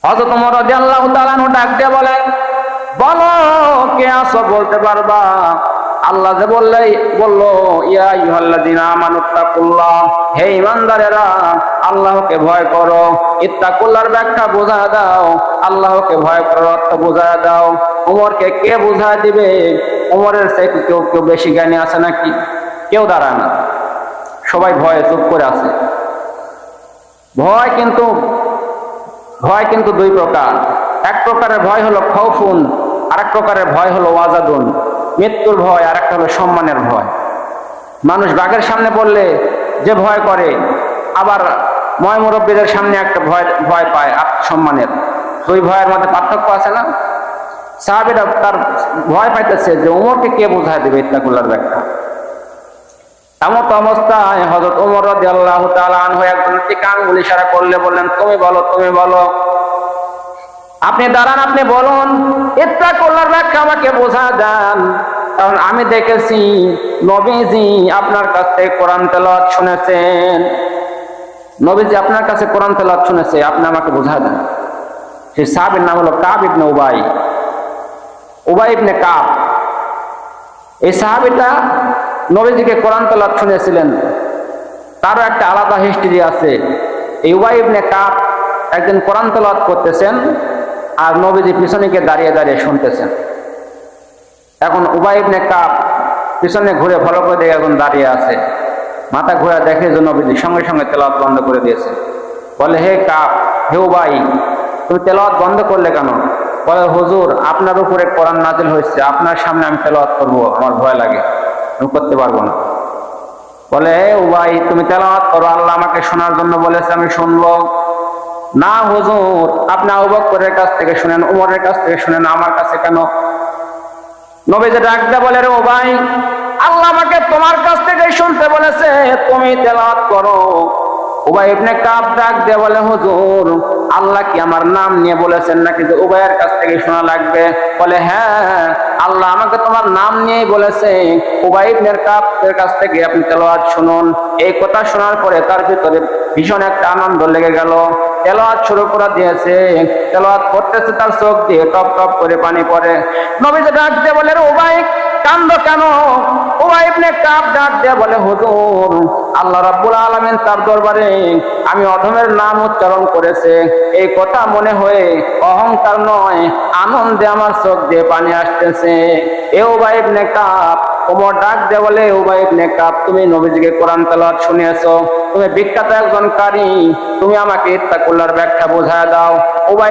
হযরত ওমর রাদিয়াল্লাহু তাআলা আনহু ডাক দিয়ে বলেন, বলো কে আছো, বলতে পারবা? আল্লাহ যে বললো ইয়া আইয়ুহাল্লাযীনা আমানুত্তাকুল্লাহ, হে ঈমানদারেরা আল্লাহকে ভয় করো। ইত্তাকুল্লাহর ব্যাখ্যা বোঝায় দাও, আল্লাহকে ভয় করার অর্থ বোঝায় দাও। ওমরকে কে বোঝায় দিবে? ওমরের চাইতে কেউ বেশি জ্ঞানী আছে নাকি? কেউ দাঁড়ায় না, সবাই ভয়ে চুপ করে আছে। ভয় কিন্তু দুই প্রকার। এক প্রকারের ভয় হলো খাউফুন, আর এক প্রকারের ভয় হলো ওয়াজাদুন, মৃত্যুর ভয়, আর একটা হলো সম্মানের ভয়। মানুষ বাঘের সামনে বললে যে ভয় করে, আবার ময় মুরব্বীদের সামনে একটা ভয় পায় আত্মসম্মানের। দুই ভয়ের মধ্যে পার্থক্য আছে না? সাহাবীরা তার ভয় পাইতেছে যে ওমরকে কে বোঝায় দেবে ইত্তাকুল্লাহর ব্যাখ্যা। এমত অবস্থায় হযরত ওমর রাদিয়াল্লাহু তাআলা আনহু একজনের দিকে আঙ্গুল ইশারা করলে বললেন, তুমি বলো, তুমি বলো। আপনি দাঁড়ান, আপনি বলুন, ইত্তাকুল্লাহর ব্যাখ্যা আমাকে বোঝা দেন। কারণ আমি দেখেছি নবীজি আপনার কাছ থেকে কোরআন তেলাওয়াত শুনেছেন। নবীজি আপনার কাছে কোরআন তেলাওয়াত শুনেছে, আপনি আমাকে বোঝা দেন। সেই সাহাবীর নাম হলো কাব ইবনে উবাই ইবনে কাব। এই সাহাবীটা নবীজিকে কোরআন তেলাওয়াত শুনেছিলেন। তারও একটা আলাদা হিস্ট্রি আছে। এই উবাই ইবনে কাব একদিন কোরআন তেলাওয়াত করতেছেন, আর নবীজি পিছনে গিয়ে দাঁড়িয়ে দাঁড়িয়ে শুনতেছেন। এখন উবাই ইবনে কাব পিছনে ঘুরে ভালো করে দেখে এখন দাঁড়িয়ে আছে। মাথা ঘুরে দেখে যে নবীজি সঙ্গে সঙ্গে তেলাওয়াত বন্ধ করে দিয়েছে। বলে, হে কাব, হে উবাই, তুমি তেলাওয়াত বন্ধ করলে কেন? বলে, হুজুর আপনার উপরে কোরআন নাজিল হয়েছে, আপনার সামনে আমি তেলাওয়াত করবো, আমার ভয় লাগে, আমি করতে পারবো না। বলে, হে উবাই, তুমি তেলাওয়াত করো, আল্লাহ আমাকে শোনার জন্য বলেছে, আমি শুনবো। না হুজুর, আপনি আবু বকরের কাছ থেকে শুনেন, উমরের কাছ থেকে শুনেন, আমার কাছে কেন? নবীজি ডাক দিয়ে বলে, রে উবাই, আল্লাহ আমাকে তোমার কাছ থেকে শুনতে বলেছে, তুমি তেলাওয়াত করো। উবাই ইবনে কাব ডাক দিয়ে বলে, হুজুর আল্লাহ কি আমার নাম নিয়ে বলেছেন নাকি যে উবাইয়ের কাছ থেকে শোনা লাগবে? বলে, হ্যাঁ, আল্লাহ আমাকে তোমার নাম নিয়েই বলেছে, উবাই ইবনে কাবের কাছ থেকে আপনি তেলাওয়াত শুনুন। এই কথা শোনার পরে তার ভিতরে ভীষণ একটা আনন্দ লেগে গেল। তেলাওয়াত শুরু করে দিয়েছে, তেলাওয়াত করতেছে, তার চোখ দিয়ে টপ টপ করে পানি পড়ে। নবীজি ডাক দিয়ে বলে, রে উবাই, কান্দো কেন? উবাই ইবনে কাব ডাক দিয়ে বলে, হুজুর আল্লাহ রাব্বুল আলামিন তার দরবারে আমি অধমের নাম উচ্চারণ করেছে, এই কথা মনে হয়ে অহংকার নয়, আনন্দে আমার চোখ দিয়ে পানি আসতেছে। এ উবাই ইবনে কাব, ওমর ডাক দিয়ে বলে, উবাই ইবনে কাব, তুমি নবীজিকে কোরআন তেলাওয়াত শুনিয়েছো, তুমি বিখ্যাত একজন কারি, তুমি আমাকে ইত্তাকুল্লাহর ব্যাখ্যা বোঝায় দাও। উবাই